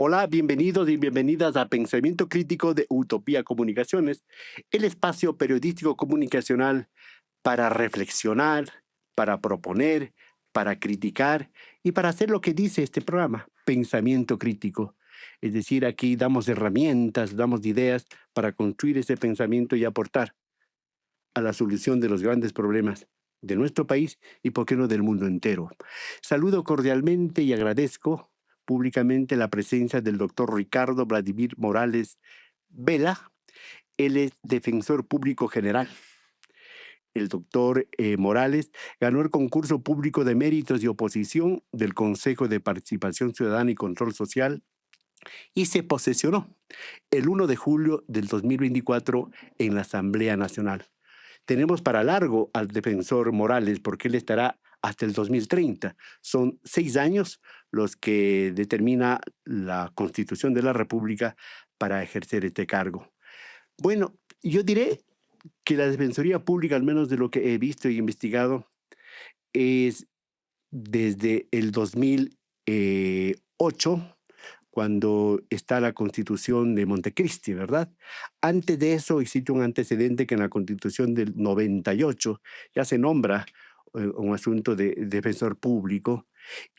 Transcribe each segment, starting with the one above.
Hola, bienvenidos y bienvenidas a Pensamiento Crítico de Utopía Comunicaciones, el espacio periodístico comunicacional para reflexionar, para proponer, para criticar y para hacer lo que dice este programa, pensamiento crítico. Es decir, aquí damos herramientas, damos ideas para construir ese pensamiento y aportar a la solución de los grandes problemas de nuestro país y, por qué no, del mundo entero. Saludo cordialmente y agradezco públicamente la presencia del doctor Ricardo Vladimir Morales Vela. Él es defensor público general. El doctor Morales ganó el concurso público de méritos y oposición del Consejo de Participación Ciudadana y Control Social y se posesionó el 1 de julio del 2024 en la Asamblea Nacional. Tenemos para largo al defensor Morales porque él estará hasta el 2030. Son 6 años los que determina la Constitución de la República para ejercer este cargo. Bueno, yo diré que la Defensoría Pública, al menos de lo que he visto y investigado, es desde el 2008, cuando está la Constitución de Montecristi, ¿verdad? Antes de eso existe un antecedente que en la Constitución del 98 ya se nombra un asunto de defensor público,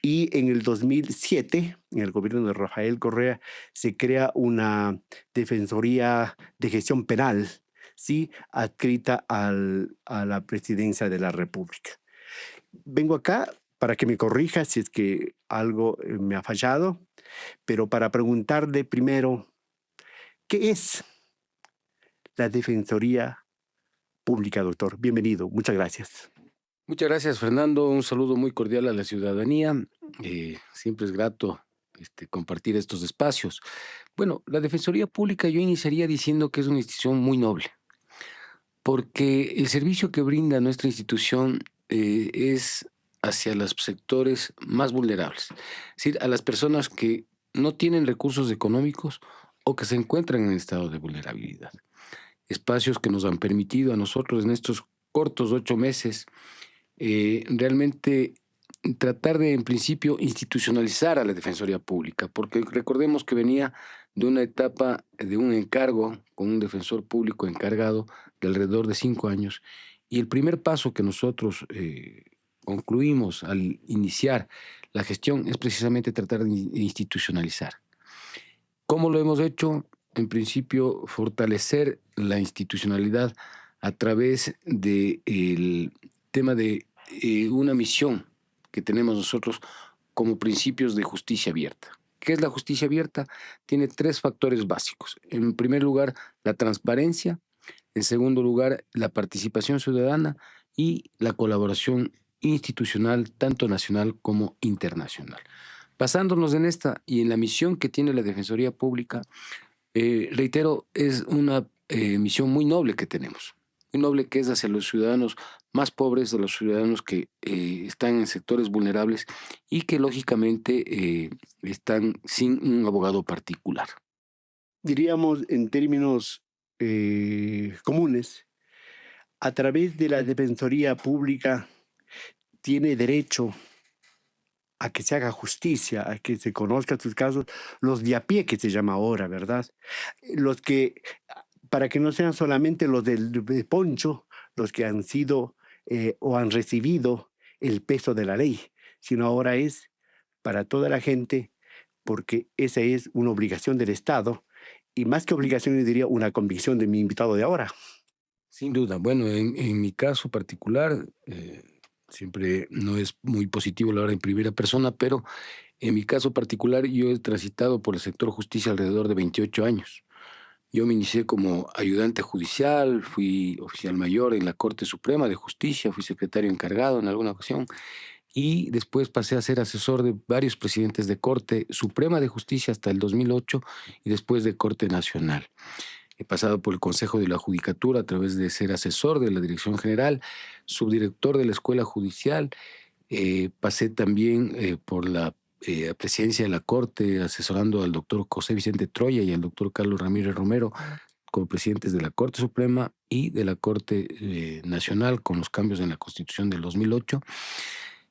y en el 2007, en el gobierno de Rafael Correa, se crea una Defensoría de Gestión Penal, ¿sí? Adscrita a la Presidencia de la República. Vengo acá para que me corrija si es que algo me ha fallado, pero para preguntarle primero, ¿qué es la Defensoría Pública, doctor? Bienvenido, muchas gracias. Muchas gracias, Fernando. Un saludo muy cordial a la ciudadanía. Siempre es grato compartir estos espacios. Bueno, la Defensoría Pública yo iniciaría diciendo que es una institución muy noble, porque el servicio que brinda nuestra institución es hacia los sectores más vulnerables, es decir, a las personas que no tienen recursos económicos o que se encuentran en estado de vulnerabilidad. Espacios que nos han permitido a nosotros en estos cortos 8 meses realmente tratar de, en principio, institucionalizar a la Defensoría Pública, porque recordemos que venía de una etapa de un encargo con un defensor público encargado de alrededor de 5 años, y el primer paso que nosotros concluimos al iniciar la gestión es precisamente tratar de institucionalizar. ¿Cómo lo hemos hecho? En principio, fortalecer la institucionalidad a través del tema de una misión que tenemos nosotros como principios de justicia abierta. ¿Qué es la justicia abierta? Tiene tres factores básicos. En primer lugar, la transparencia. En segundo lugar, la participación ciudadana y la colaboración institucional, tanto nacional como internacional. Basándonos en esta y en la misión que tiene la Defensoría Pública, reitero, es una misión muy noble que tenemos, muy noble, que es hacia los ciudadanos más pobres, de los ciudadanos que están en sectores vulnerables y que lógicamente están sin un abogado particular. Diríamos en términos comunes, a través de la Defensoría Pública tiene derecho a que se haga justicia, a que se conozcan sus casos, los de a pie que se llama ahora, ¿verdad? Los que, para que no sean solamente los de poncho, los que han sido o han recibido el peso de la ley, sino ahora es para toda la gente, porque esa es una obligación del Estado, y más que obligación, yo diría una convicción de mi invitado de ahora. Sin duda. Bueno, en mi caso particular, siempre no es muy positivo hablar en primera persona, pero en mi caso particular yo he transitado por el sector justicia alrededor de 28 años. Yo me inicié como ayudante judicial, fui oficial mayor en la Corte Suprema de Justicia, fui secretario encargado en alguna ocasión y después pasé a ser asesor de varios presidentes de Corte Suprema de Justicia hasta el 2008 y después de Corte Nacional. He pasado por el Consejo de la Judicatura a través de ser asesor de la Dirección General, subdirector de la Escuela Judicial. Pasé también por la presidencia de la Corte, asesorando al doctor José Vicente Troya y al doctor Carlos Ramírez Romero como presidentes de la Corte Suprema y de la Corte Nacional con los cambios en la Constitución del 2008.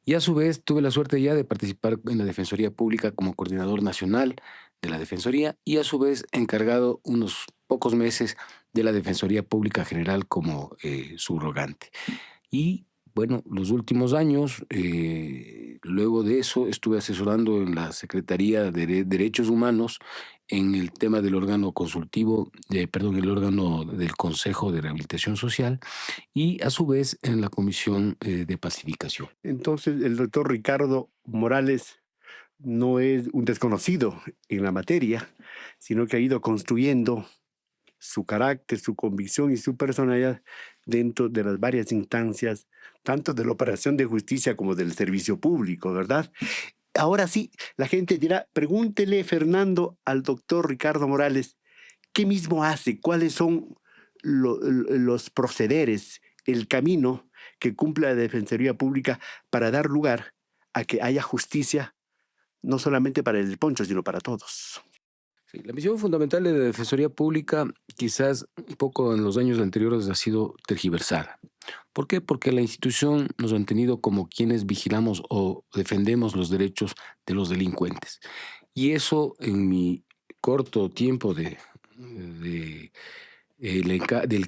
Y a su vez tuve la suerte ya de participar en la Defensoría Pública como coordinador nacional de la Defensoría y a su vez encargado unos pocos meses de la Defensoría Pública General como subrogante. Y bueno, los últimos años, luego de eso, estuve asesorando en la Secretaría de Derechos Humanos en el tema del órgano consultivo, perdón, el órgano del Consejo de Rehabilitación Social y a su vez en la Comisión de Pacificación. Entonces, el doctor Ricardo Morales no es un desconocido en la materia, sino que ha ido construyendo su carácter, su convicción y su personalidad dentro de las varias instancias, tanto de la operación de justicia como del servicio público, ¿verdad? Ahora sí, la gente dirá, pregúntele, Fernando, al doctor Ricardo Morales, ¿qué mismo hace? ¿Cuáles son los procederes, el camino que cumple la Defensoría Pública para dar lugar a que haya justicia, no solamente para el Poncho, sino para todos? Sí, la misión fundamental de la Defensoría Pública, quizás un poco en los años anteriores, ha sido tergiversada. ¿Por qué? Porque la institución nos han tenido como quienes vigilamos o defendemos los derechos de los delincuentes. Y eso en mi corto tiempo del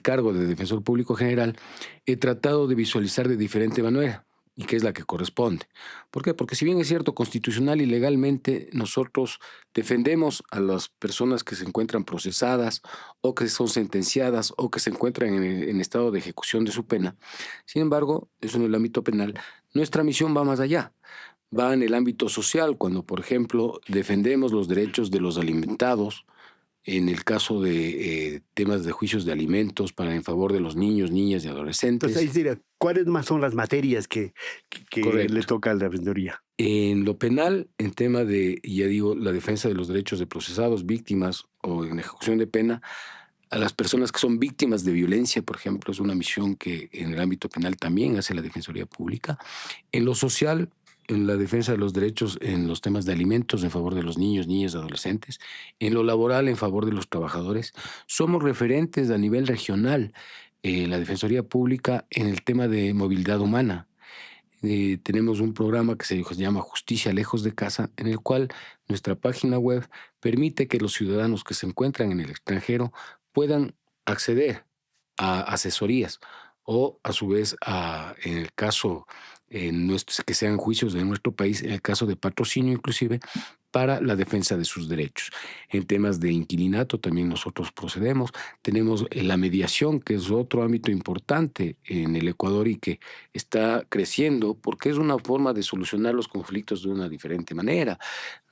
cargo de defensor público general, he tratado de visualizar de diferente manera y que es la que corresponde. ¿Por qué? Porque si bien es cierto, constitucional y legalmente nosotros defendemos a las personas que se encuentran procesadas o que son sentenciadas o que se encuentran en estado de ejecución de su pena, sin embargo, eso en el ámbito penal, nuestra misión va más allá. Va en el ámbito social, cuando, por ejemplo, defendemos los derechos de los alimentados, en el caso de temas de juicios de alimentos para en favor de los niños, niñas y Entonces, ahí adolescentes. sería, ¿cuáles más son las materias que le Correcto. toca a la Defensoría? En lo penal, en tema de, ya digo, la defensa de los derechos de procesados, víctimas o en ejecución de pena, a las personas que son víctimas de violencia, por ejemplo, es una misión que en el ámbito penal también hace la Defensoría Pública. En lo social, en la defensa de los derechos en los temas de alimentos en favor de los niños, niñas, adolescentes. En lo laboral, en favor de los trabajadores. Somos referentes a nivel regional, la Defensoría Pública en el tema de movilidad humana. Tenemos un programa que se llama Justicia Lejos de Casa, en el cual nuestra página web permite que los ciudadanos que se encuentran en el extranjero puedan acceder a asesorías o a su vez en el caso que sean juicios de nuestro país, en el caso de patrocinio inclusive, para la defensa de sus derechos. En temas de inquilinato también nosotros procedemos. Tenemos la mediación, que es otro ámbito importante en el Ecuador y que está creciendo porque es una forma de solucionar los conflictos de una diferente manera,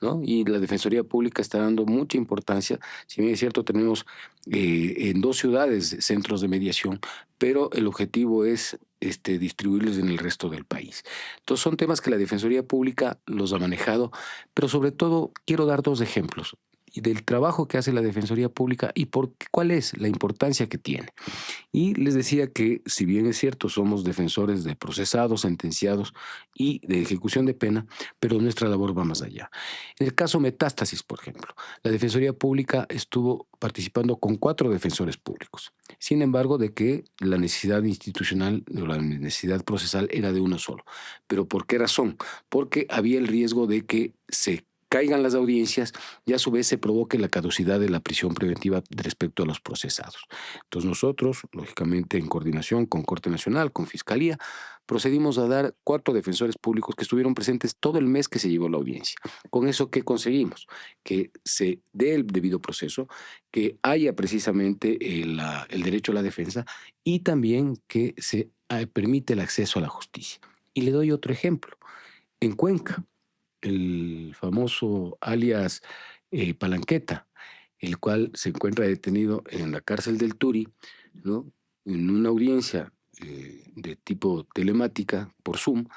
¿no? Y la Defensoría Pública está dando mucha importancia. Si bien es cierto, tenemos en 2 ciudades centros de mediación, pero el objetivo es distribuirlos en el resto del país. Entonces son temas que la Defensoría Pública los ha manejado, pero sobre todo quiero dar 2 ejemplos y del trabajo que hace la Defensoría Pública y cuál es la importancia que tiene. Y les decía que, si bien es cierto, somos defensores de procesados, sentenciados y de ejecución de pena, pero nuestra labor va más allá. En el caso Metástasis, por ejemplo, la Defensoría Pública estuvo participando con 4 defensores públicos. Sin embargo, de que la necesidad institucional o la necesidad procesal era de uno solo. ¿Pero por qué razón? Porque había el riesgo de que se caigan las audiencias y a su vez se provoque la caducidad de la prisión preventiva respecto a los procesados. Entonces nosotros, lógicamente en coordinación con Corte Nacional, con Fiscalía, procedimos a dar 4 defensores públicos que estuvieron presentes todo el mes que se llevó la audiencia. Con eso, ¿qué conseguimos? Que se dé el debido proceso, que haya precisamente el derecho a la defensa y también que se permite el acceso a la justicia. Y le doy otro ejemplo. En Cuenca, el famoso alias Palanqueta, el cual se encuentra detenido en la cárcel del Turi, ¿no? En una audiencia de tipo telemática por Zoom,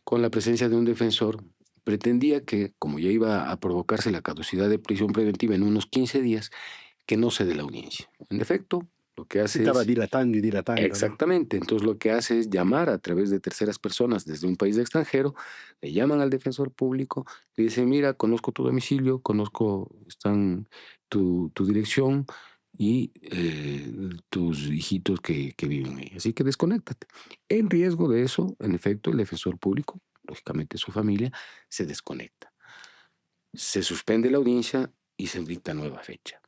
con la presencia de un defensor, pretendía que, como ya iba a provocarse la caducidad de prisión preventiva en unos 15 días, que no se dé la audiencia. En efecto, lo que Se hace estaba es dilatando y dilatando, ¿no? exactamente. Entonces lo que hace es llamar a través de terceras personas desde un país extranjero, le llaman al defensor público, le dicen, mira, conozco tu domicilio, tu dirección y tus hijitos que viven ahí. Así que desconéctate. En riesgo de eso, en efecto, el defensor público lógicamente su familia, se desconecta. Se suspende la audiencia y se dicta nueva fecha.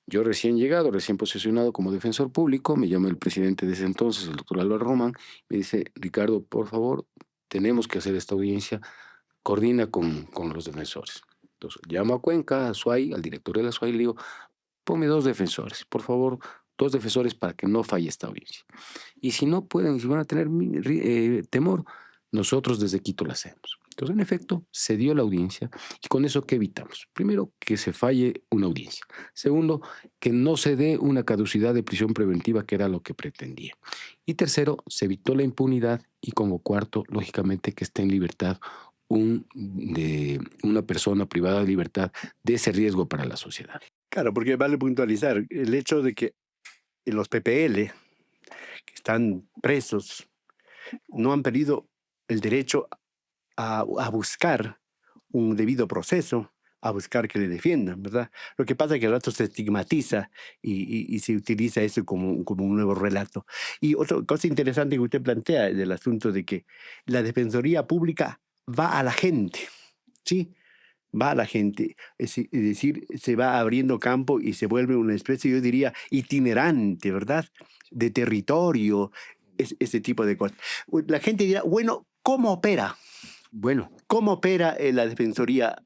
Yo recién llegado, recién posesionado como defensor público, me llama el presidente de ese entonces, el doctor Álvaro Román, me dice, Ricardo, por favor, tenemos que hacer esta audiencia, coordina con los defensores. Entonces, llamo a Cuenca, a SUAY, al director de la SUAY, y le digo, ponme dos defensores, por favor, dos defensores para que no falle esta audiencia. Y si no pueden, si van a tener temor, nosotros desde Quito la hacemos. Entonces, en efecto, se dio la audiencia y con eso, ¿qué evitamos? Primero, que se falle una audiencia. Segundo, que no se dé una caducidad de prisión preventiva, que era lo que pretendía. Y tercero, se evitó la impunidad y como cuarto, lógicamente, que esté en libertad una persona privada de libertad de ese riesgo para la sociedad. Claro, porque vale puntualizar el hecho de que los PPL que están presos no han perdido el derecho a buscar un debido proceso, a buscar que le defiendan, ¿verdad? Lo que pasa es que al rato se estigmatiza y se utiliza eso como un nuevo relato. Y otra cosa interesante que usted plantea del asunto de que la Defensoría Pública va a la gente, ¿sí? Va a la gente, es decir, se va abriendo campo y se vuelve una especie, yo diría, itinerante, ¿verdad? De territorio, ese tipo de cosas. La gente dirá, bueno, ¿cómo opera? Bueno, ¿Cómo opera la Defensoría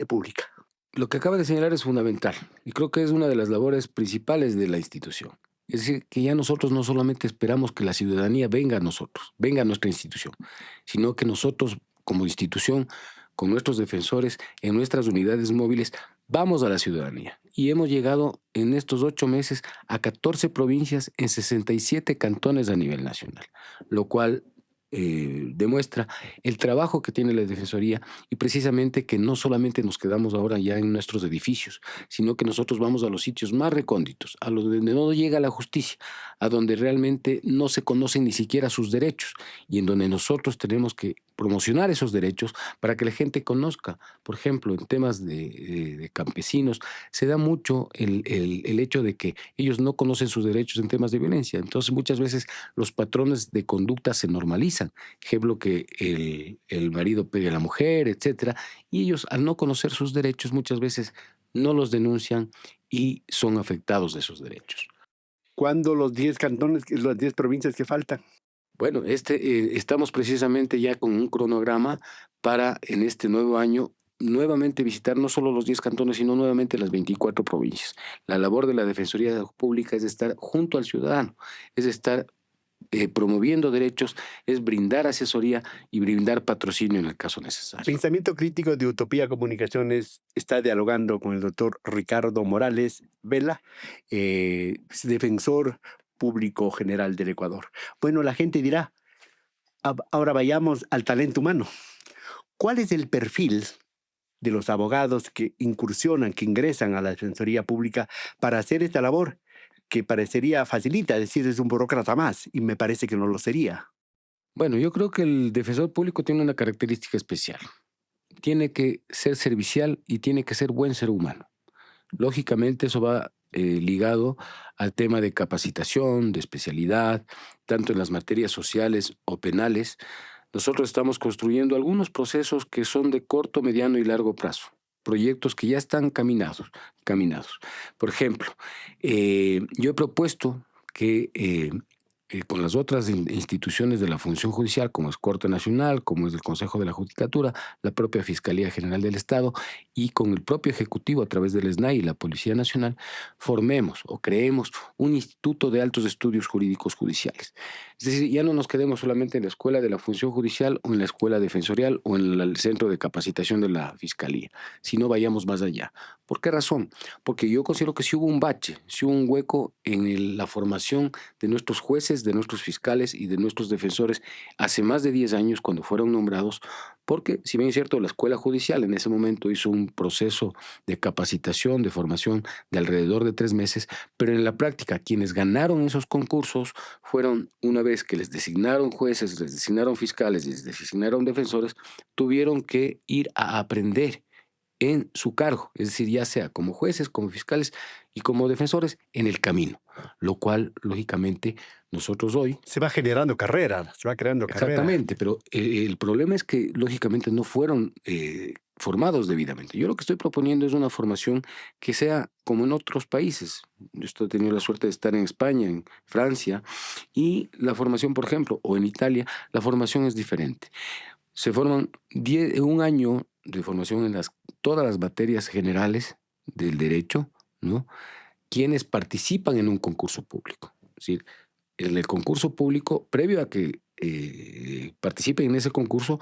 Pública? lo que acaba de señalar es fundamental y creo que es una de las labores principales de la institución. Es decir, que ya nosotros no solamente esperamos que la ciudadanía venga a nosotros, venga a nuestra institución, sino que nosotros como institución, con nuestros defensores, en nuestras unidades móviles, vamos a la ciudadanía. Y hemos llegado en estos 8 meses a 14 provincias en 67 cantones a nivel nacional, lo cual demuestra el trabajo que tiene la Defensoría y precisamente que no solamente nos quedamos ahora ya en nuestros edificios, sino que nosotros vamos a los sitios más recónditos, a los donde no llega la justicia, a donde realmente no se conocen ni siquiera sus derechos y en donde nosotros tenemos que promocionar esos derechos para que la gente conozca. Por ejemplo, en temas de campesinos, se da mucho el hecho de que ellos no conocen sus derechos en temas de violencia. Entonces, muchas veces los patrones de conducta se normalizan. Ejemplo, que el marido pegue a la mujer, etcétera. Y ellos, al no conocer sus derechos, muchas veces no los denuncian y son afectados de esos derechos. ¿Cuándo los 10 cantones, las 10 provincias que faltan? Bueno, estamos precisamente ya con un cronograma para en este nuevo año nuevamente visitar no solo los 10 cantones, sino nuevamente las 24 provincias. La labor de la Defensoría Pública es estar junto al ciudadano, es estar promoviendo derechos, es brindar asesoría y brindar patrocinio en el caso necesario. Pensamiento Crítico de Utopía Comunicaciones está dialogando con el doctor Ricardo Morales Vela, defensor público general del Ecuador. Bueno, la gente dirá, ahora vayamos al talento humano. ¿Cuál es el perfil de los abogados que incursionan, que ingresan a la Defensoría Pública para hacer esta labor que parecería facilita, es decir, es un burócrata más, y me parece que no lo sería? Bueno, yo creo que el defensor público tiene una característica especial. Tiene que ser servicial y tiene que ser buen ser humano. Lógicamente eso va ligado al tema de capacitación, de especialidad, tanto en las materias sociales o penales. Nosotros estamos construyendo algunos procesos que son de corto, mediano y largo plazo. Proyectos que ya están caminados. Por ejemplo, yo he propuesto que con las otras instituciones de la función judicial, como es Corte Nacional, como es el Consejo de la Judicatura, la propia Fiscalía General del Estado y con el propio Ejecutivo a través del SNAI y la Policía Nacional, formemos o creemos un instituto de altos estudios jurídicos judiciales. Es decir, ya no nos quedemos solamente en la Escuela de la Función Judicial o en la Escuela Defensorial o en el Centro de Capacitación de la Fiscalía, sino vayamos más allá. ¿Por qué razón? Porque yo considero que si hubo un bache, si hubo un hueco en la formación de nuestros jueces, de nuestros fiscales y de nuestros defensores hace más de 10 años cuando fueron nombrados, porque si bien es cierto, la escuela judicial en ese momento hizo un proceso de capacitación, de formación de alrededor de 3 meses, pero en la práctica quienes ganaron esos concursos fueron, una vez que les designaron jueces, les designaron fiscales, les designaron defensores, tuvieron que ir a aprender en su cargo, es decir, ya sea como jueces, como fiscales y como defensores en el camino, lo cual, lógicamente, nosotros hoy. Se va generando carrera, se va creando carrera. Exactamente, pero el problema es que lógicamente no fueron formados debidamente. Yo lo que estoy proponiendo es una formación que sea como en otros países. Yo he tenido la suerte de estar en España, en Francia, y la formación, por ejemplo, o en Italia, la formación es diferente. Se forman un año de formación en todas las materias generales del derecho, ¿no? Quienes participan en un concurso público. Es decir, en el concurso público, previo a que participen en ese concurso,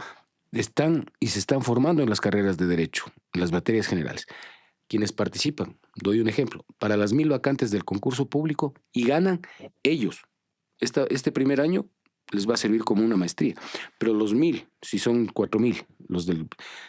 están y se están formando en las carreras de derecho, en las materias generales. Quienes participan, doy un ejemplo, para las 1000 vacantes del concurso público y ganan ellos. Este primer año les va a servir como una maestría, pero los 1000, si son 4000,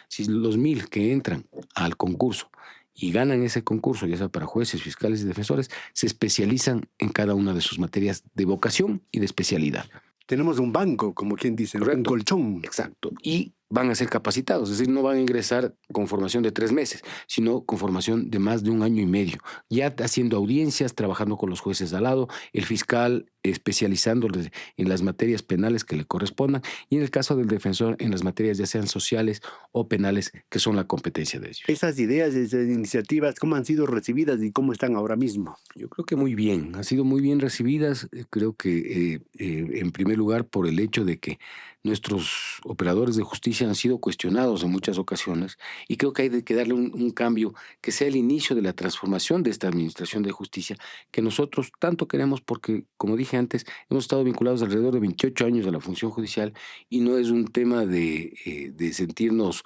si los 1000 que entran al concurso y ganan ese concurso, ya sea para jueces, fiscales y defensores, se especializan en cada una de sus materias de vocación y de especialidad. Tenemos un banco, como quien dice, ¿no? Un ¿Correcto? colchón. Exacto. Y van a ser capacitados, es decir, no van a ingresar con formación de 3 meses, sino con formación de más de 1 año y medio, ya haciendo audiencias, trabajando con los jueces al lado, el fiscal especializándose en las materias penales que le correspondan y en el caso del defensor en las materias ya sean sociales o penales que son la competencia de ellos. Esas ideas, esas iniciativas, ¿cómo han sido recibidas y cómo están ahora mismo? Yo creo que muy bien, han sido muy bien recibidas. Creo que en primer lugar por el hecho de que nuestros operadores de justicia han sido cuestionados en muchas ocasiones y creo que hay que darle un cambio que sea el inicio de la transformación de esta administración de justicia que nosotros tanto queremos porque, como dije antes, hemos estado vinculados alrededor de 28 años a la función judicial y no es un tema de sentirnos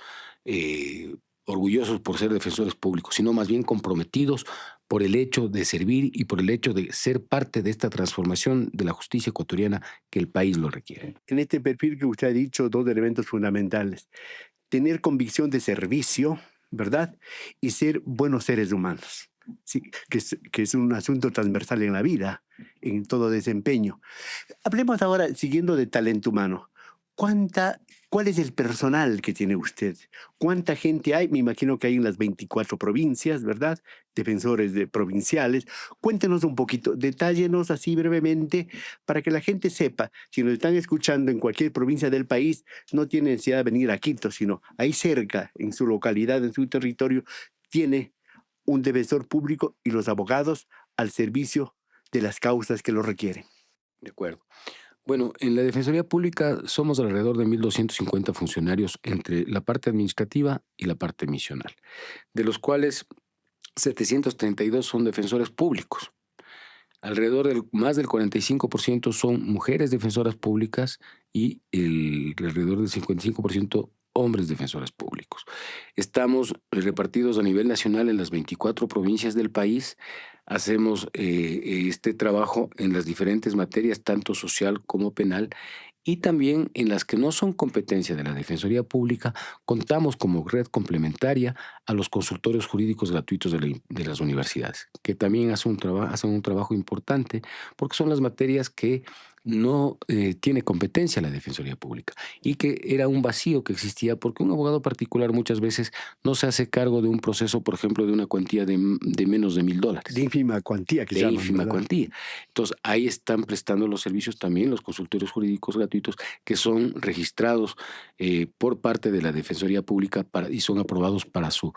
orgullosos por ser defensores públicos, sino más bien comprometidos por el hecho de servir y por el hecho de ser parte de esta transformación de la justicia ecuatoriana que el país lo requiere. En este perfil que usted ha dicho, dos elementos fundamentales. Tener convicción de servicio, ¿verdad? Y ser buenos seres humanos. Sí, que es un asunto transversal en la vida, en todo desempeño. Hablemos ahora, siguiendo de talento humano. ¿Cuál es el personal que tiene usted? ¿Cuánta gente hay? Me imagino que hay en las 24 provincias, ¿verdad? Defensores provinciales. Cuéntenos un poquito, detállenos así brevemente para que la gente sepa, si nos están escuchando en cualquier provincia del país, no tiene necesidad de venir a Quito, sino ahí cerca, en su localidad, en su territorio, tiene un defensor público y los abogados al servicio de las causas que lo requieren. De acuerdo. Bueno, en la Defensoría Pública somos alrededor de 1250 funcionarios entre la parte administrativa y la parte misional, de los cuales 732 son defensores públicos. Más del 45% son mujeres defensoras públicas y alrededor del 55% hombres defensores públicos. Estamos repartidos a nivel nacional en las 24 provincias del país. Hacemos este trabajo en las diferentes materias, tanto social como penal, y también en las que no son competencia de la Defensoría Pública, contamos como red complementaria a los consultorios jurídicos gratuitos de las universidades, que también hacen un trabajo importante porque son las materias que no tiene competencia la Defensoría Pública y que era un vacío que existía porque un abogado particular muchas veces no se hace cargo de un proceso, por ejemplo, de una cuantía de menos de $1000. De ínfima cuantía que De llaman, ínfima ¿verdad? cuantía. Entonces, ahí están prestando los servicios también los consultorios jurídicos gratuitos que son registrados por parte de la Defensoría Pública y son aprobados para su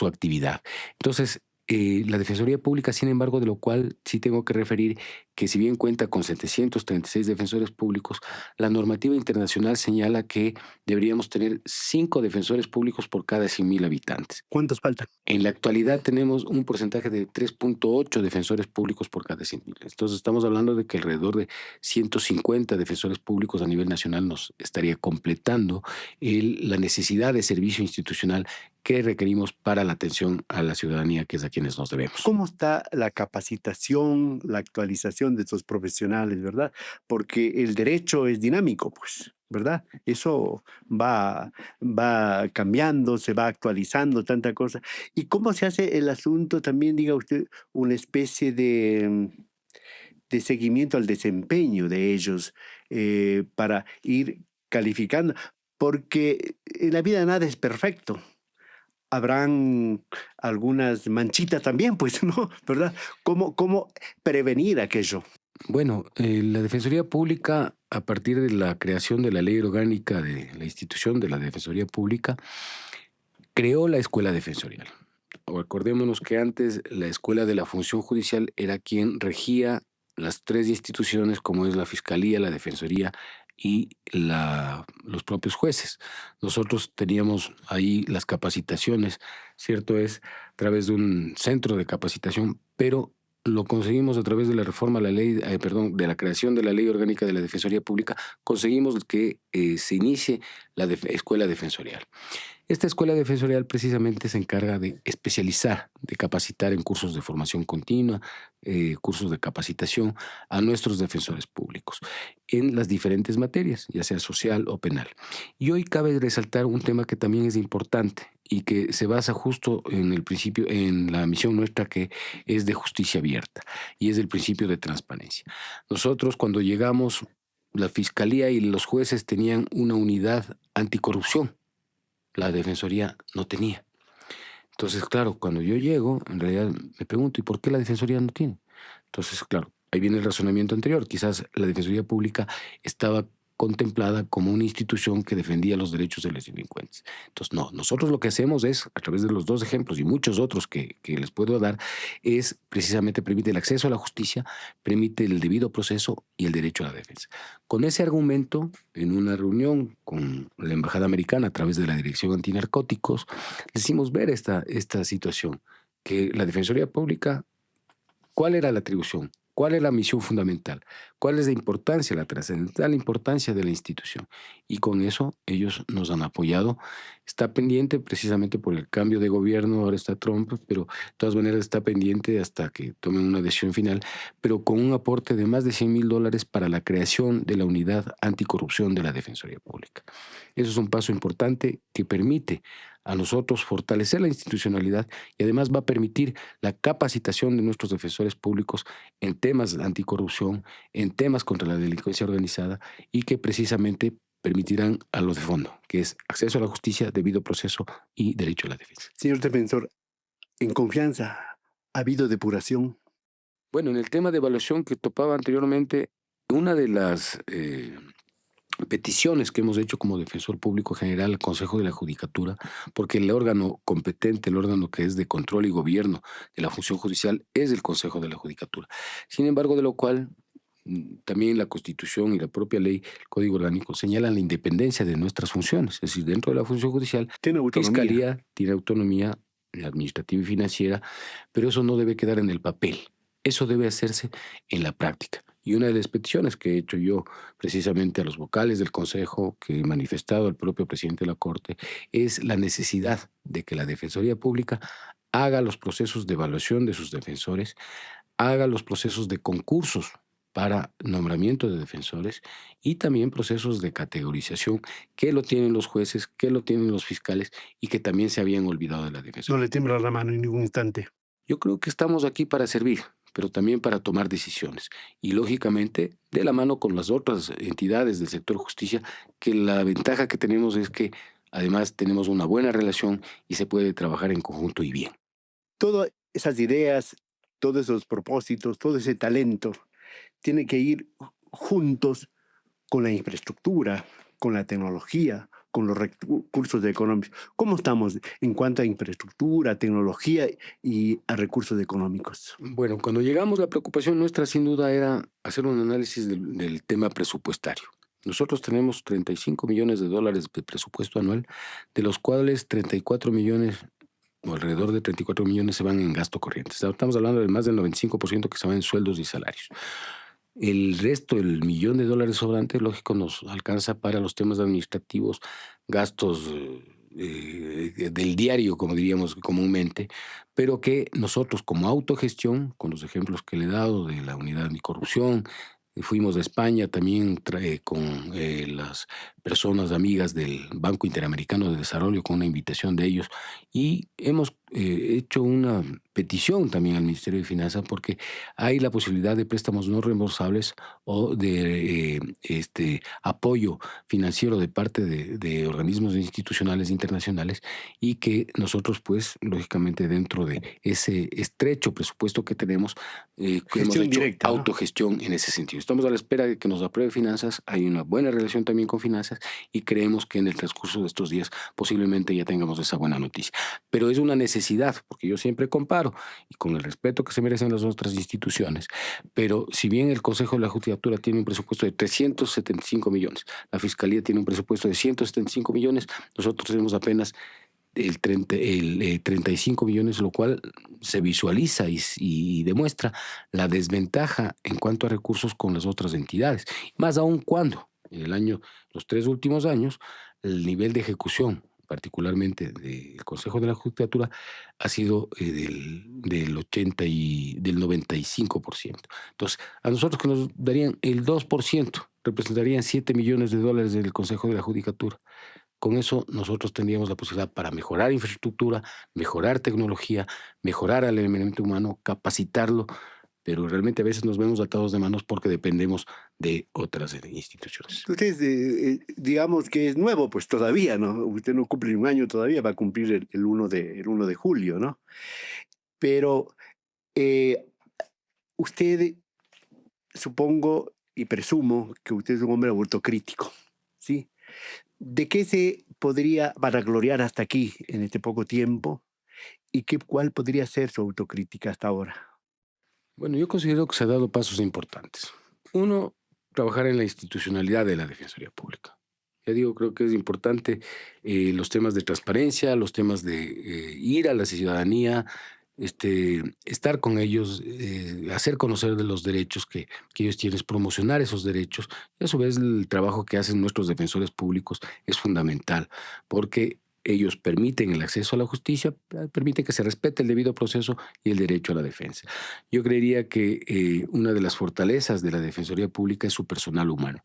actividad. Entonces, la Defensoría Pública, sin embargo, de lo cual sí tengo que referir que si bien cuenta con 736 defensores públicos, la normativa internacional señala que deberíamos tener 5 defensores públicos por cada 100,000 habitantes. ¿Cuántos faltan? En la actualidad tenemos un porcentaje de 3.8 defensores públicos por cada 100,000. Entonces estamos hablando de que alrededor de 150 defensores públicos a nivel nacional nos estaría completando la necesidad de servicio institucional que requerimos para la atención a la ciudadanía, que es a quienes nos debemos. ¿Cómo está la capacitación, la actualización de estos profesionales, verdad? Porque el derecho es dinámico, pues, ¿verdad? Eso va cambiando, se va actualizando, tanta cosa. ¿Y cómo se hace el asunto también, diga usted, una especie de seguimiento al desempeño de ellos para ir calificando? Porque en la vida nada es perfecto. habrán algunas manchitas también, pues, ¿no? ¿Verdad? ¿Cómo prevenir aquello? Bueno, la Defensoría Pública, a partir de la creación de la ley orgánica de la institución de la Defensoría Pública, creó la Escuela Defensorial. Acordémonos que antes la Escuela de la Función Judicial era quien regía las tres instituciones como es la Fiscalía, la Defensoría y los propios jueces. Nosotros teníamos ahí las capacitaciones, cierto es, a través de un centro de capacitación, pero lo conseguimos a través de la reforma a la ley, perdón, de la creación de la Ley Orgánica de la Defensoría Pública, conseguimos que se inicie la Escuela Defensorial. Esta escuela defensorial precisamente se encarga de especializar, de capacitar en cursos de formación continua, cursos de capacitación a nuestros defensores públicos en las diferentes materias, ya sea social o penal. Y hoy cabe resaltar un tema que también es importante y que se basa justo en el principio, en la misión nuestra que es de justicia abierta y es el principio de transparencia. Nosotros cuando llegamos, la fiscalía y los jueces tenían una unidad anticorrupción, la Defensoría no tenía. Entonces, claro, cuando yo llego, en realidad me pregunto, ¿y por qué la Defensoría no tiene? Entonces, claro, ahí viene el razonamiento anterior. Quizás la Defensoría Pública estaba contemplada como una institución que defendía los derechos de los delincuentes. Entonces, no, nosotros lo que hacemos es, a través de los dos ejemplos y muchos otros que les puedo dar, es precisamente permite el acceso a la justicia, permite el debido proceso y el derecho a la defensa. Con ese argumento, en una reunión con la Embajada Americana a través de la Dirección Antinarcóticos, les hicimos ver esta situación, que la Defensoría Pública, ¿cuál era la atribución? ¿Cuál es la misión fundamental? ¿Cuál es la importancia, la trascendental importancia de la institución? Y con eso ellos nos han apoyado. Está pendiente precisamente por el cambio de gobierno, ahora está Trump, pero de todas maneras está pendiente hasta que tomen una decisión final, pero con un aporte de más de $100,000 para la creación de la unidad anticorrupción de la Defensoría Pública. Eso es un paso importante que permite a nosotros fortalecer la institucionalidad y además va a permitir la capacitación de nuestros defensores públicos en temas de anticorrupción, en temas contra la delincuencia organizada y que precisamente permitirán a lo de fondo, que es acceso a la justicia, debido proceso y derecho a la defensa. Señor defensor, en confianza, ¿ha habido depuración? Bueno, en el tema de evaluación que topaba anteriormente, una de las peticiones que hemos hecho como defensor público general al Consejo de la Judicatura, porque el órgano competente, el órgano que es de control y gobierno de la función judicial es el Consejo de la Judicatura. Sin embargo, de lo cual también la Constitución y la propia ley, el Código Orgánico, señalan la independencia de nuestras funciones. Es decir, dentro de la función judicial, Tiene autonomía. Fiscalía tiene autonomía administrativa y financiera, pero eso no debe quedar en el papel. Eso debe hacerse en la práctica. Y una de las peticiones que he hecho yo precisamente a los vocales del Consejo, que he manifestado al propio presidente de la Corte, es la necesidad de que la Defensoría Pública haga los procesos de evaluación de sus defensores, haga los procesos de concursos para nombramiento de defensores y también procesos de categorización que lo tienen los jueces, que lo tienen los fiscales y que también se habían olvidado de la No Defensoría. le tiembla la mano en ningún instante. Yo creo que estamos aquí para servir, pero también para tomar decisiones. Y lógicamente, de la mano con las otras entidades del sector justicia, que la ventaja que tenemos es que además tenemos una buena relación y se puede trabajar en conjunto y bien. Todas esas ideas, todos esos propósitos, todo ese talento, tiene que ir juntos con la infraestructura, con la tecnología, con los recursos económicos. ¿Cómo estamos en cuanto a infraestructura, tecnología y a recursos económicos? Bueno, cuando llegamos, la preocupación nuestra sin duda era hacer un análisis del tema presupuestario. Nosotros tenemos $35 millones de presupuesto anual, de los cuales 34 millones o alrededor de 34 millones se van en gasto corriente. Estamos hablando de más del 95% que se van en sueldos y salarios. El resto, el $1,000,000 sobrante, lógico, nos alcanza para los temas administrativos, gastos del diario, como diríamos comúnmente, pero que nosotros como autogestión, con los ejemplos que le he dado de la unidad anticorrupción, fuimos a España también con las personas amigas del Banco Interamericano de Desarrollo, con una invitación de ellos, y hemos hecho una petición también al Ministerio de Finanzas porque hay la posibilidad de préstamos no reembolsables o de apoyo financiero de parte de organismos institucionales internacionales y que nosotros, pues, lógicamente, dentro de ese estrecho presupuesto que tenemos, que hemos Gestión hecho directa, ¿no? autogestión en ese sentido. Estamos a la espera de que nos apruebe Finanzas, hay una buena relación también con Finanzas y creemos que en el transcurso de estos días posiblemente ya tengamos esa buena noticia. Pero es una necesidad, porque yo siempre comparo, y con el respeto que se merecen las otras instituciones, pero si bien el Consejo de la Judicatura tiene un presupuesto de 375 millones, la Fiscalía tiene un presupuesto de 175 millones, nosotros tenemos apenas 35 millones, lo cual se visualiza y demuestra la desventaja en cuanto a recursos con las otras entidades. Más aún cuando en los 3 últimos años, el nivel de ejecución, particularmente del Consejo de la Judicatura, ha sido del 80 y del 95%. Entonces, a nosotros que nos darían el 2%, representarían $7 millones del Consejo de la Judicatura. Con eso nosotros tendríamos la posibilidad para mejorar infraestructura, mejorar tecnología, mejorar al elemento humano, capacitarlo, pero realmente a veces nos vemos atados de manos porque dependemos de otras instituciones. Entonces, digamos que es nuevo, pues todavía, ¿no? Usted no cumple un año todavía, va a cumplir el 1 de julio, ¿no? Pero eh, usted, supongo y presumo que usted es un hombre autocrítico, ¿sí? ¿De qué se podría vanagloriar hasta aquí en este poco tiempo? ¿Y cuál podría ser su autocrítica hasta ahora? Bueno, yo considero que se han dado pasos importantes. Uno, trabajar en la institucionalidad de la Defensoría Pública. Ya digo, creo que es importante los temas de transparencia, los temas de ir a la ciudadanía, estar con ellos, hacer conocer de los derechos que ellos tienen, promocionar esos derechos. Y a su vez el trabajo que hacen nuestros defensores públicos es fundamental, porque ellos permiten el acceso a la justicia, permiten que se respete el debido proceso y el derecho a la defensa. Yo creería que una de las fortalezas de la Defensoría Pública es su personal humano.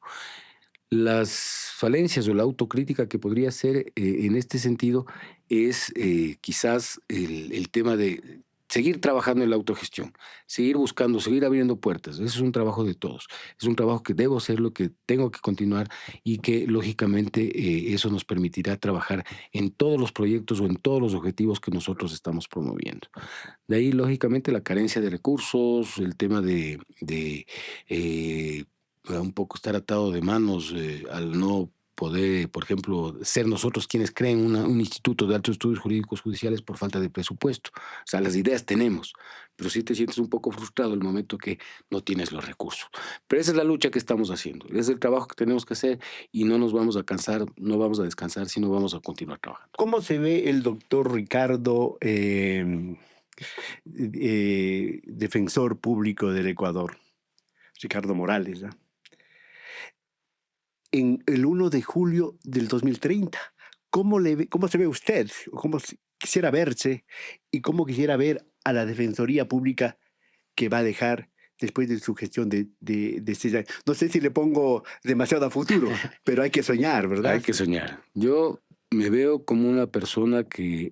Las falencias o la autocrítica que podría ser en este sentido es quizás el tema de seguir trabajando en la autogestión, seguir buscando, seguir abriendo puertas. Ese es un trabajo de todos. Es un trabajo que debo hacer, lo que tengo que continuar y que lógicamente eso nos permitirá trabajar en todos los proyectos o en todos los objetivos que nosotros estamos promoviendo. De ahí, lógicamente, la carencia de recursos, el tema eh, un poco estar atado de manos al no poder, por ejemplo, ser nosotros quienes creen un instituto de altos estudios jurídicos judiciales por falta de presupuesto. O sea, las ideas tenemos, pero sí te sientes un poco frustrado el momento que no tienes los recursos. Pero esa es la lucha que estamos haciendo, ese es el trabajo que tenemos que hacer y no nos vamos a cansar, no vamos a descansar, sino vamos a continuar trabajando. ¿Cómo se ve el doctor Ricardo, defensor público del Ecuador, Ricardo Morales, ¿no? En el 1 de julio del 2030? ¿Cómo se ve usted? Quisiera verse y cómo quisiera ver a la Defensoría Pública que va a dejar después de su gestión de 6 años? No sé si le pongo demasiado a futuro, pero hay que soñar, Hay ¿verdad? que soñar. Yo me veo como una persona que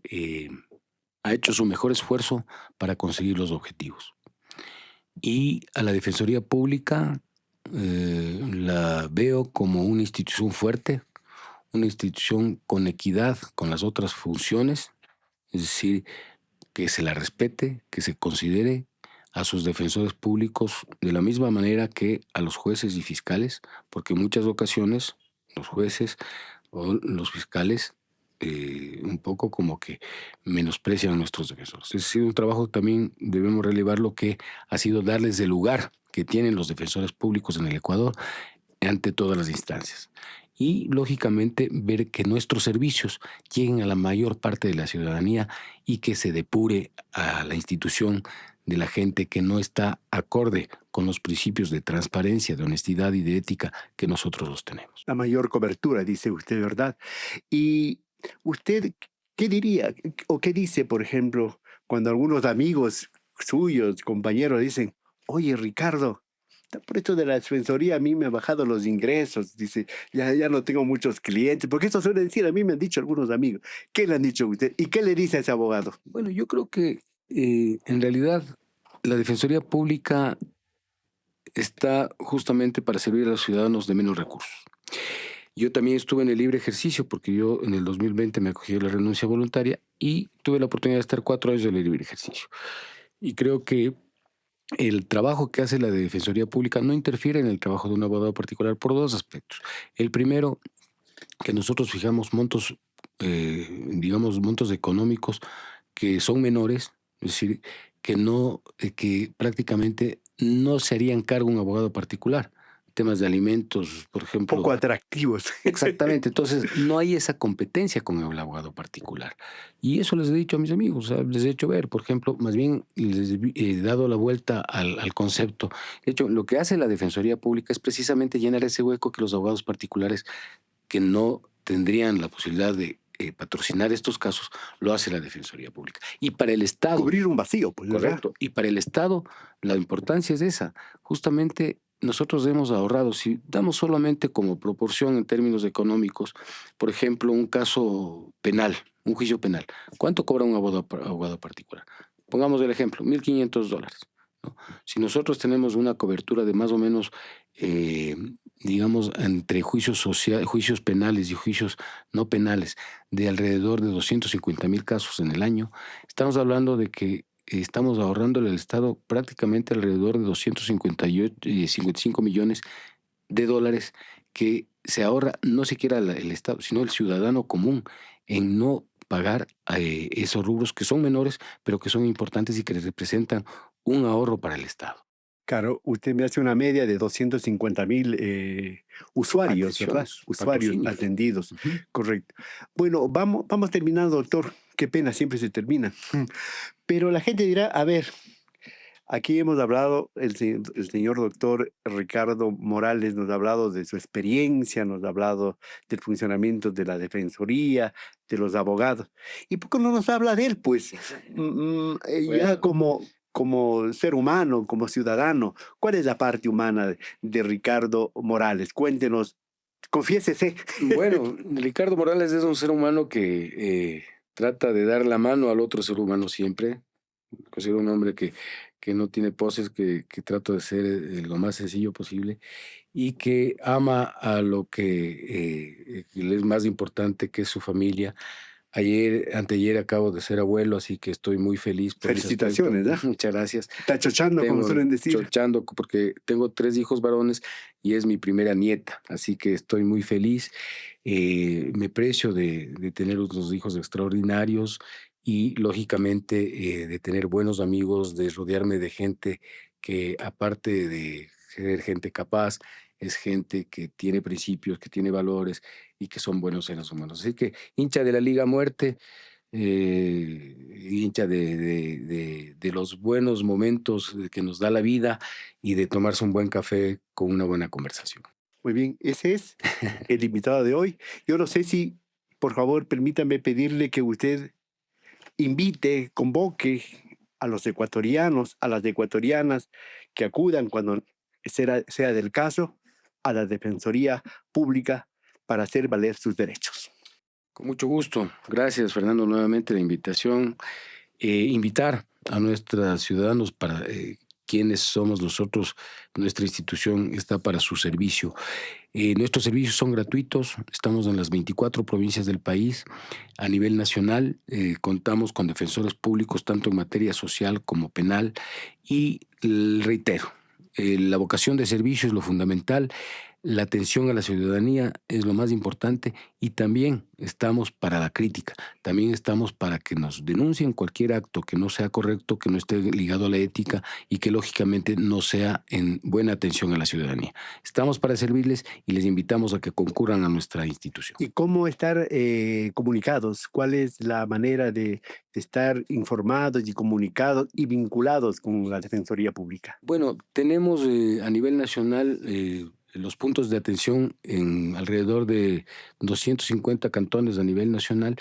ha hecho su mejor esfuerzo para conseguir los objetivos. Y a la Defensoría Pública la veo como una institución fuerte, una institución con equidad con las otras funciones, es decir, que se la respete, que se considere a sus defensores públicos de la misma manera que a los jueces y fiscales, porque en muchas ocasiones los jueces o los fiscales un poco como que menosprecian a nuestros defensores. Es decir, un trabajo que también debemos relevar lo que ha sido darles el lugar que tienen los defensores públicos en el Ecuador ante todas las instancias. Y, lógicamente, ver que nuestros servicios lleguen a la mayor parte de la ciudadanía y que se depure a la institución de la gente que no está acorde con los principios de transparencia, de honestidad y de ética que nosotros los tenemos. La mayor cobertura, dice usted, ¿verdad? Y usted, ¿qué diría o qué dice, por ejemplo, cuando algunos amigos suyos, compañeros, dicen, oye, Ricardo, Por esto de la defensoría a mí me ha bajado los ingresos, dice, ya no tengo muchos clientes, porque eso suele decir, a mí me han dicho algunos amigos. ¿Qué le han dicho a usted? ¿Y qué le dice a ese abogado? Bueno, yo creo que en realidad la Defensoría Pública está justamente para servir a los ciudadanos de menos recursos. Yo también estuve en el libre ejercicio porque yo en el 2020 me acogí a la renuncia voluntaria y tuve la oportunidad de estar 4 años en el libre ejercicio. Y creo que el trabajo que hace la Defensoría Pública no interfiere en el trabajo de un abogado particular por dos aspectos. El primero, que nosotros fijamos montos, digamos, montos económicos que son menores, es decir, que prácticamente no se harían cargo un abogado particular. Temas de alimentos, por Poco ejemplo. atractivos. Exactamente, entonces no hay esa competencia con el abogado particular. Y eso les he dicho a mis amigos, les he hecho ver, por ejemplo, más bien les he dado la vuelta al concepto. De hecho, lo que hace la Defensoría Pública es precisamente llenar ese hueco que los abogados particulares que no tendrían la posibilidad de patrocinar estos casos, lo hace la Defensoría Pública. Y para el Estado, Cubrir un vacío, pues, ¿verdad? correcto, y para el Estado la importancia es esa. Justamente nosotros hemos ahorrado, si damos solamente como proporción en términos económicos, por ejemplo, un caso penal, un juicio penal, ¿cuánto cobra un abogado particular? Pongamos el ejemplo, $1,500. ¿No? Si nosotros tenemos una cobertura de más o menos, digamos, entre juicios penales y juicios no penales, de alrededor de 250,000 casos en el año, estamos hablando de que estamos ahorrándole al Estado prácticamente alrededor de 55 millones de dólares que se ahorra no siquiera el Estado, sino el ciudadano común en no pagar esos rubros que son menores, pero que son importantes y que representan un ahorro para el Estado. Claro, usted me hace una media de 250,000 usuarios, ¿verdad? Atenciones, Usuarios patrocinios. atendidos, Ujú. correcto. Bueno, vamos terminando, doctor. Qué pena, siempre se termina. Pero la gente dirá, a ver, aquí hemos hablado, el señor doctor Ricardo Morales nos ha hablado de su experiencia, nos ha hablado del funcionamiento de la defensoría, de los abogados. ¿Y por qué no nos habla de él, pues? Ya Bueno, como ser humano, como ciudadano, ¿cuál es la parte humana de Ricardo Morales? Cuéntenos, confiésese. bueno, Ricardo Morales es un ser humano que trata de dar la mano al otro ser humano siempre. Considero un hombre que no tiene poses, que trato de ser lo más sencillo posible y que ama a lo que le es más importante, que es su familia. Anteayer acabo de ser abuelo, así que estoy muy feliz por ese aspecto. Felicitaciones, ¿ah? Muchas gracias. Está chochando, como Tengo suelen decir. chochando porque tengo 3 hijos varones y es mi primera nieta, así que estoy muy feliz. Me precio de tener unos hijos extraordinarios y lógicamente de tener buenos amigos, de rodearme de gente que aparte de ser gente capaz, es gente que tiene principios, que tiene valores y que son buenos seres humanos. Así que hincha de la Liga Muerte, hincha de los buenos momentos que nos da la vida y de tomarse un buen café con una buena conversación. Muy bien, ese es el invitado de hoy. Yo no sé si, por favor, permítame pedirle que usted invite, convoque a los ecuatorianos, a las ecuatorianas que acudan cuando sea del caso a la Defensoría Pública para hacer valer sus derechos. Con mucho gusto. Gracias, Fernando, nuevamente la invitación. Invitar a nuestros ciudadanos para quienes somos nosotros, nuestra institución está para su servicio. Nuestros servicios son gratuitos, estamos en las 24 provincias del país. A nivel nacional, contamos con defensores públicos tanto en materia social como penal y reitero, la vocación de servicio es lo fundamental, la atención a la ciudadanía es lo más importante y también estamos para la crítica, también estamos para que nos denuncien cualquier acto que no sea correcto, que no esté ligado a la ética y que lógicamente no sea en buena atención a la ciudadanía. Estamos para servirles y les invitamos a que concurran a nuestra institución. ¿Y cómo estar comunicados? ¿Cuál es la manera de estar informados y comunicados y vinculados con la Defensoría Pública? Bueno, tenemos a nivel nacional los puntos de atención en alrededor de 250 cantones a nivel nacional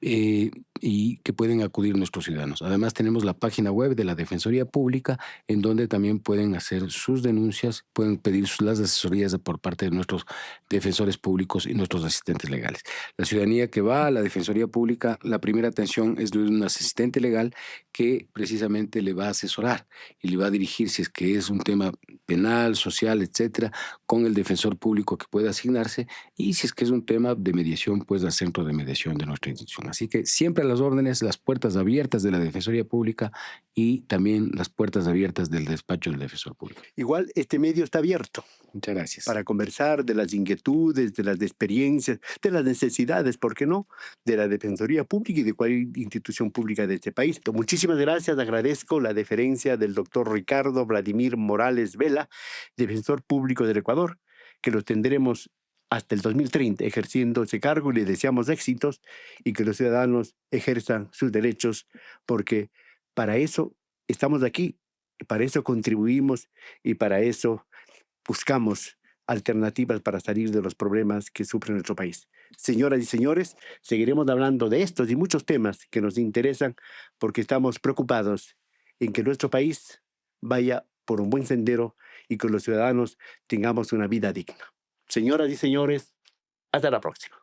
y que pueden acudir nuestros ciudadanos. Además, tenemos la página web de la Defensoría Pública, en donde también pueden hacer sus denuncias, pueden pedir las asesorías por parte de nuestros defensores públicos y nuestros asistentes legales. La ciudadanía que va a la Defensoría Pública, la primera atención es de un asistente legal que precisamente le va a asesorar y le va a dirigir, si es que es un tema penal, social, etcétera, con el defensor público que pueda asignarse, y si es que es un tema de mediación, pues al centro de mediación de nuestra institución. Así que siempre a las órdenes, las puertas abiertas de la Defensoría Pública y también las puertas abiertas del despacho del defensor público. Igual este medio está abierto Muchas gracias. para conversar de las inquietudes, de las experiencias, de las necesidades, ¿por qué no?, de la Defensoría Pública y de cualquier institución pública de este país. Muchísimas gracias, agradezco la deferencia del doctor Ricardo Vladimir Morales Vela, defensor público del Ecuador, que lo tendremos hasta el 2030 ejerciendo ese cargo, y le deseamos éxitos y que los ciudadanos ejerzan sus derechos, porque para eso estamos aquí, para eso contribuimos y para eso buscamos alternativas para salir de los problemas que sufre nuestro país. Señoras y señores, seguiremos hablando de estos y muchos temas que nos interesan, porque estamos preocupados en que nuestro país vaya por un buen sendero y que los ciudadanos tengamos una vida digna. Señoras y señores, hasta la próxima.